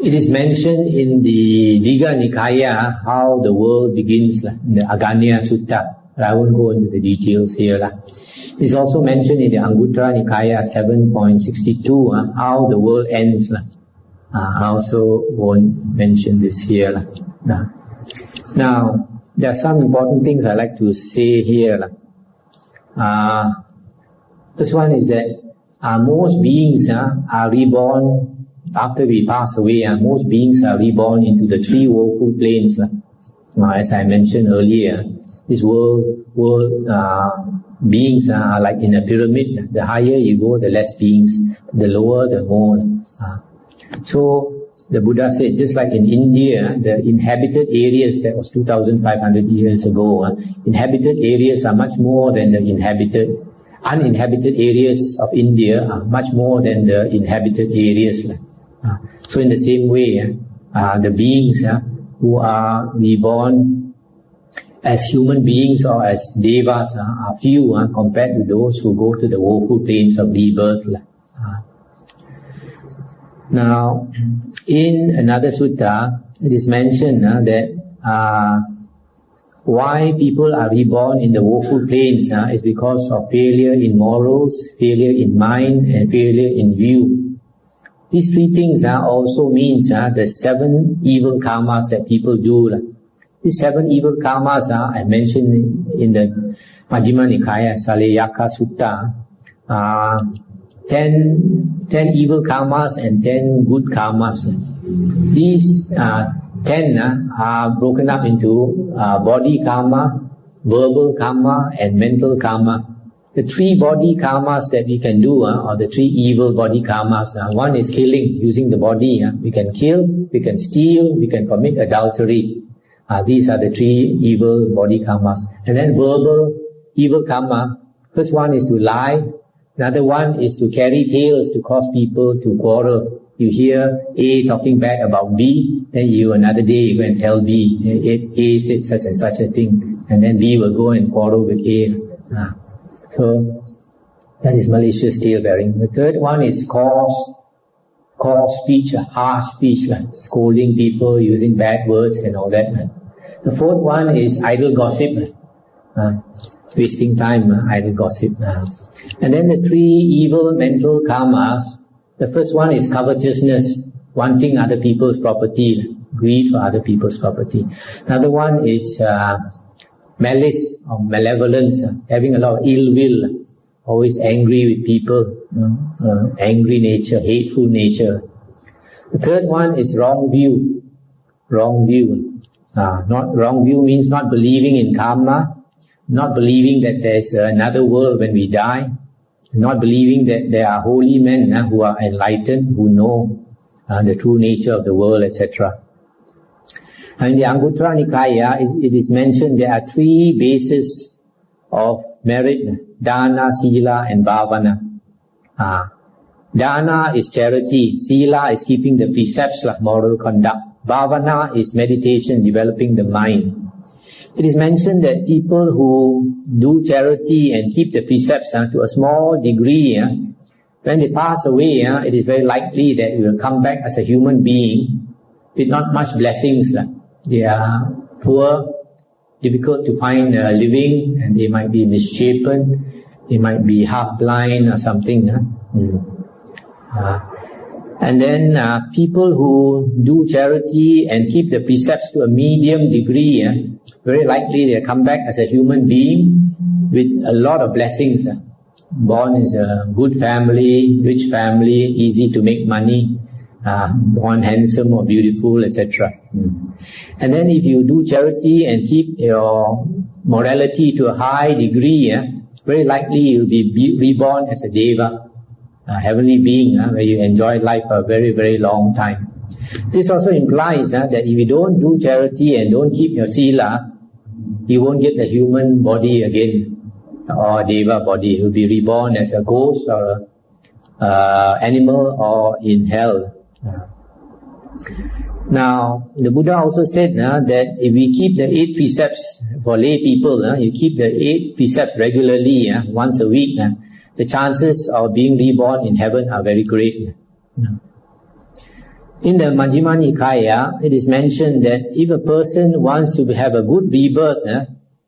It is mentioned in the Digha Nikaya how the world begins, in the Aganya Sutta. I won't go into the details here. It is also mentioned in the Anguttara Nikaya 7.62 how the world ends. I also won't mention this here. Now, there are some important things I like to say here. First one is that most beings are reborn after we pass away. Most beings are reborn into the three woeful planes. As I mentioned earlier, this world beings are like in a pyramid. The higher you go, the less beings. The lower, the more. So the Buddha said, just like in India, the inhabited areas, that was 2,500 years ago, inhabited areas are much more than the uninhabited areas of India are much more than the inhabited areas. So in the same way, the beings who are reborn as human beings or as devas are few compared to those who go to the woeful planes of rebirth. Now, in another sutta, it is mentioned that why people are reborn in the woeful planes is because of failure in morals, failure in mind, and failure in view. These three things also means the 7 evil karmas that people do. These 7 evil karmas I mentioned in the Majjhima Nikaya Saleyaka Sutta. 10 evil karmas and 10 good karmas. These 10 are broken up into body karma, verbal karma, and mental karma. The 3 body karmas that we can do, or the 3 evil body karmas, one is killing, using the body. We can kill, we can steal, we can commit adultery. These are the 3 evil body karmas. And then verbal evil karma. First one is to lie. Another one is to carry tales to cause people to quarrel. You hear A talking bad about B, then another day you go and tell B, A said such and such a thing, and then B will go and quarrel with A. So that is malicious tale bearing. The third one is coarse speech, harsh speech, scolding people, using bad words and all that. The fourth one is idle gossip, wasting time, idle gossip. And then the 3 evil mental karmas. The first one is covetousness, wanting other people's property, greed for other people's property. Another one is malice or malevolence, having a lot of ill will, always angry with people, angry nature, hateful nature. The third one is wrong view. Wrong view. Not wrong view means not believing in karma, not believing that there's another world when we die, not believing that there are holy men who are enlightened, who know the true nature of the world, etc. In the Anguttara Nikaya, it is mentioned there are 3 bases of merit: dana, sila, and bhavana. Dana is charity, sila is keeping the precepts, moral conduct. Bhavana is meditation, developing the mind. It is mentioned that people who do charity and keep the precepts to a small degree, when they pass away, it is very likely that they will come back as a human being with not much blessings. They are poor, difficult to find a living, and they might be misshapen, they might be half blind or something. And then people who do charity and keep the precepts to a medium degree, very likely they'll come back as a human being with a lot of blessings. Born in a good family, rich family, easy to make money, born handsome or beautiful, etc. And then if you do charity and keep your morality to a high degree, very likely you'll be reborn as a deva, a heavenly being, where you enjoy life for a very, very long time. This also implies that if you don't do charity and don't keep your sila, you won't get the human body again, or deva body. You will be reborn as a ghost or an animal or in hell. Now, the Buddha also said that if we keep the 8 precepts for lay people, you keep the 8 precepts regularly, once a week, the chances of being reborn in heaven are very great. In the Majjhima Nikaya, it is mentioned that if a person wants to have a good rebirth,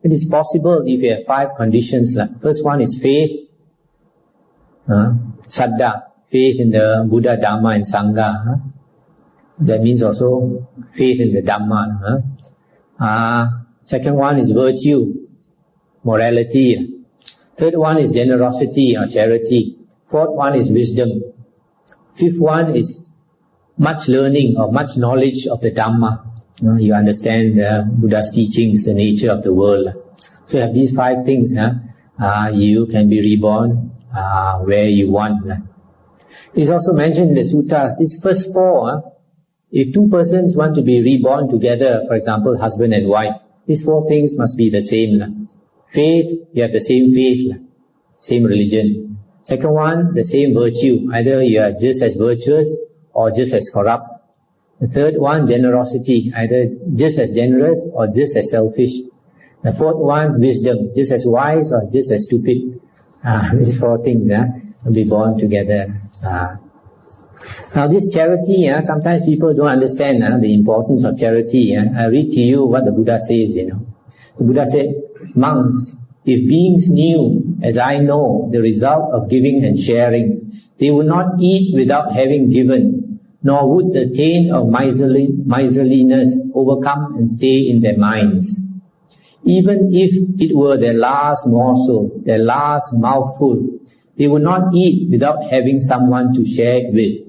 it is possible if you have 5 conditions. First one is faith, saddha, faith in the Buddha, Dhamma and Sangha. That means also faith in the Dhamma. Second one is virtue, morality. Third one is generosity or charity. Fourth one is wisdom. Fifth one is much learning or much knowledge of the Dhamma. You understand the Buddha's teachings, the nature of the world. So you have these 5 things. You can be reborn where you want. It's also mentioned in the suttas, these first 4, if 2 persons want to be reborn together, for example, husband and wife, these 4 things must be the same. Faith, you have the same faith, same religion. Second one, the same virtue. Either you are just as virtuous or just as corrupt. The third one, generosity. Either just as generous or just as selfish. The fourth one, wisdom. Just as wise or just as stupid. These 4 things will be born together. Now this charity, sometimes people don't understand the importance of charity. I read to you what the Buddha says, The Buddha said, monks, if beings knew, as I know, the result of giving and sharing, they would not eat without having given, nor would the taint of miserliness overcome and stay in their minds. Even if it were their last morsel, their last mouthful, they would not eat without having someone to share it with.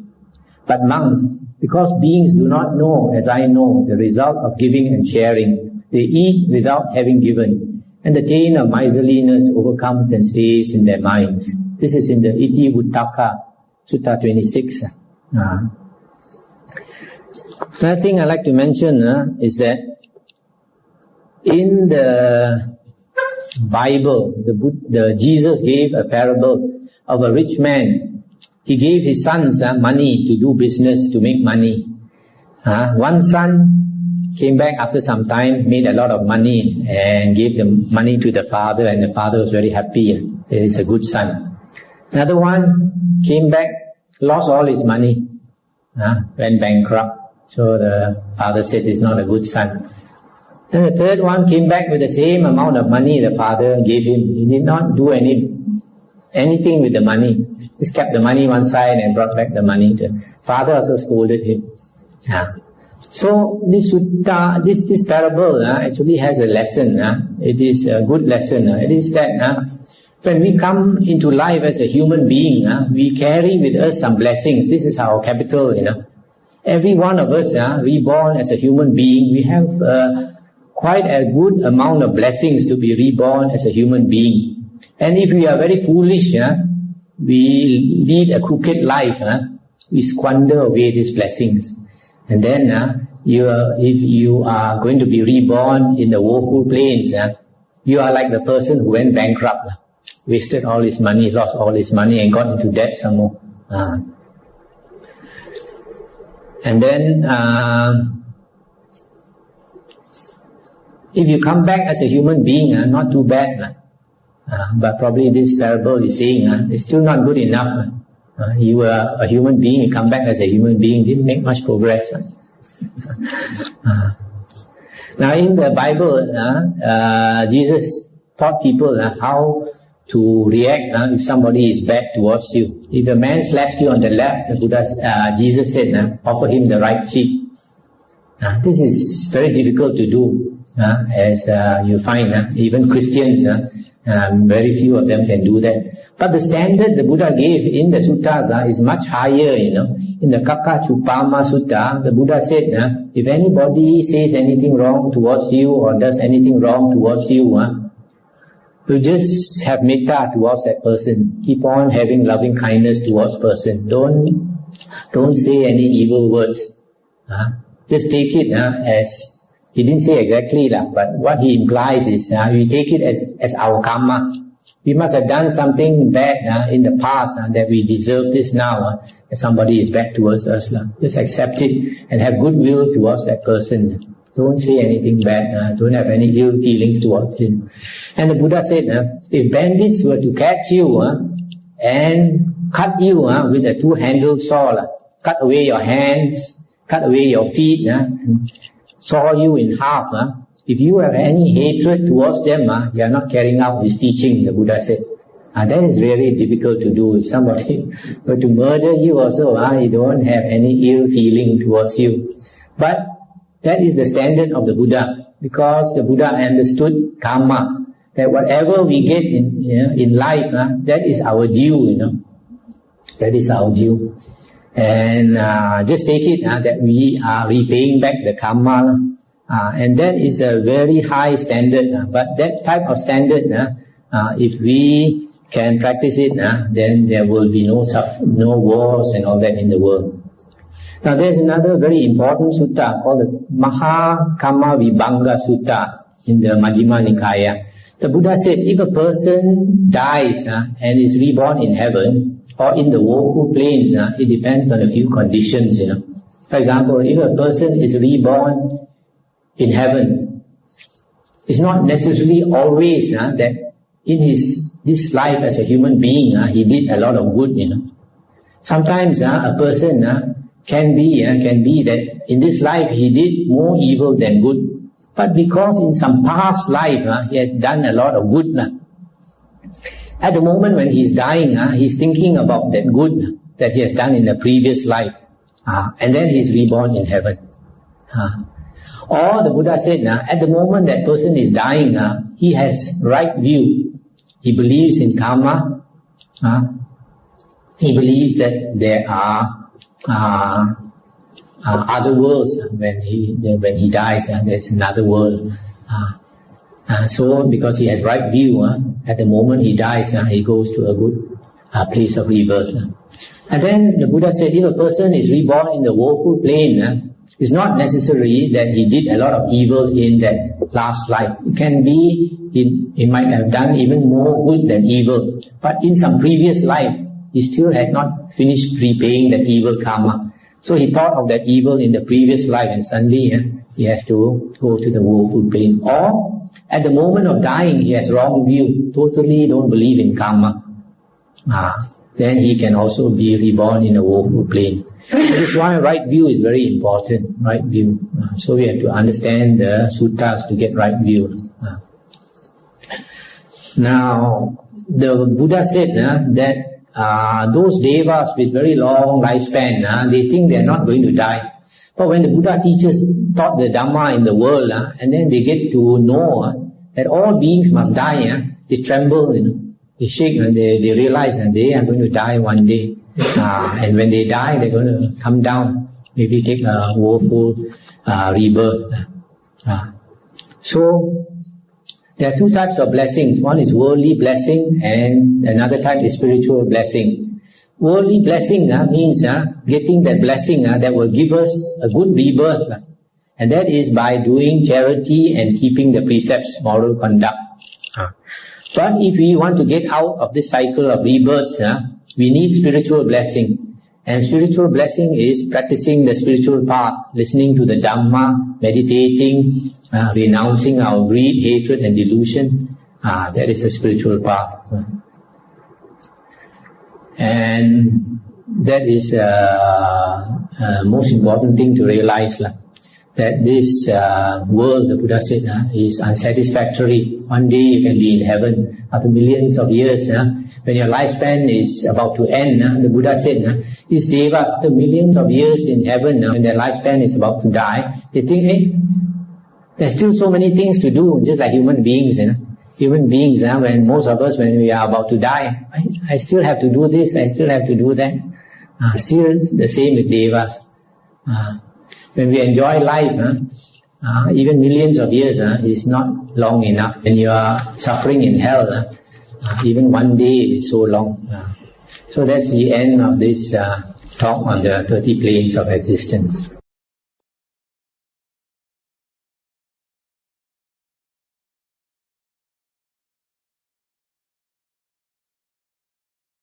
But monks, because beings do not know, as I know, the result of giving and sharing, they eat without having given, and the taint of miserliness overcomes and stays in their minds. This is in the Iti Vuttaka, Sutta 26. Another thing I'd like to mention is that in the Bible, Jesus gave a parable of a rich man. He gave his sons money to do business, to make money. One son came back after some time, made a lot of money and gave the money to the father, and the father was very happy. He's a good son. Another one came back, lost all his money, went bankrupt. So the father said he's not a good son. Then the third one came back with the same amount of money the father gave him. He did not do anything with the money. He kept the money one side and brought back the money. The father also scolded him. So this sutta, this parable actually has a lesson. It is a good lesson. It is that when we come into life as a human being, we carry with us some blessings. This is our capital, Every one of us, reborn as a human being, we have quite a good amount of blessings to be reborn as a human being. And if we are very foolish, we lead a crooked life, we squander away these blessings. And then, if you are going to be reborn in the woeful plains, you are like the person who went bankrupt, wasted all his money, lost all his money and got into debt some more. And then, if you come back as a human being, not too bad. But probably this parable is saying, it's still not good enough. You were a human being, you come back as a human being, didn't make much progress. Now in the Bible, Jesus taught people how to react if somebody is bad towards you. If a man slaps you on the left, Jesus said, offer him the right cheek. This is very difficult to do, as you find, even Christians, very few of them can do that. But the standard the Buddha gave in the suttas is much higher, In the Kakachupama Sutta, the Buddha said, if anybody says anything wrong towards you or does anything wrong towards you, you just have metta towards that person. Keep on having loving kindness towards person. Don't say any evil words. Just take it as, he didn't say exactly, but what he implies is we take it as our karma. We must have done something bad in the past that we deserve this now. That somebody is bad towards us. Just accept it and have goodwill towards that person. Don't say anything bad. Don't have any ill feelings towards him. And the Buddha said, if bandits were to catch you and cut you with a 2-handled saw, cut away your hands cut away your feet, and saw you in half, if you have any hatred towards them, you are not carrying out his teaching, the Buddha said. That is very difficult to do. If somebody were to murder you also, you don't have any ill feeling towards you. But that is the standard of the Buddha, because the Buddha understood karma, that whatever we get in life, that is our due, That is our due. And just take it that we are repaying back the karma, and that is a very high standard. But that type of standard, if we can practice it, then there will be no wars and all that in the world. Now there's another very important sutta called the Mahakamma Vibhanga Sutta in the Majjhima Nikaya. The Buddha said, if a person dies and is reborn in heaven or in the woeful plains, it depends on a few conditions. For example, if a person is reborn in heaven, it's not necessarily always that in this life as a human being, he did a lot of good. Sometimes a person can be that in this life he did more evil than good, but because in some past life he has done a lot of good. At the moment when he's dying, he's thinking about that good that he has done in the previous life, and then he's reborn in heaven. Or the Buddha said, at the moment that person is dying, he has right view. He believes in karma. He believes that there are other worlds. When he dies, there's another world. So because he has right view, at the moment he dies, he goes to a good place of rebirth. And then the Buddha said, if a person is reborn in the woeful plane, it's not necessary that he did a lot of evil in that last life. It can be he might have done even more good than evil, but in some previous life he still had not finished repaying that evil karma. So he thought of that evil in the previous life, and suddenly he has to go to the woeful plane. Or at the moment of dying he has wrong view, totally don't believe in karma. Then he can also be reborn in a woeful plane. This is why right view is very important. Right view. So we have to understand the suttas to get right view. Now the Buddha said that those devas with very long lifespan, they think they are not going to die. But when the Buddha teachers taught the Dhamma in the world, and then they get to know that all beings must die, they tremble, they shake, and they realize that they are going to die one day. And when they die, they're going to come down, maybe take a woeful rebirth. So there are two types of blessings. One is worldly blessing, and another type is spiritual blessing. Worldly blessing means getting that blessing that will give us a good rebirth, and that is by doing charity and keeping the precepts, moral conduct. But if we want to get out of this cycle of rebirths, we need spiritual blessing. And spiritual blessing is practicing the spiritual path, listening to the Dhamma, meditating, renouncing our greed, hatred and delusion. That is a spiritual path. And that is most important thing to realize, that this world, the Buddha said, is unsatisfactory. One day you can be in heaven after millions of years. When your lifespan is about to end, the Buddha said, these devas, after millions of years in heaven, when their lifespan is about to die, they think, hey, there's still so many things to do, just like human beings. Human beings, when most of us, when we are about to die, I still have to do this, I still have to do that. Still the same with devas. When we enjoy life, even millions of years is not long enough. When you are suffering in hell, even one day is so long. So that's the end of this talk on the 30 planes of existence.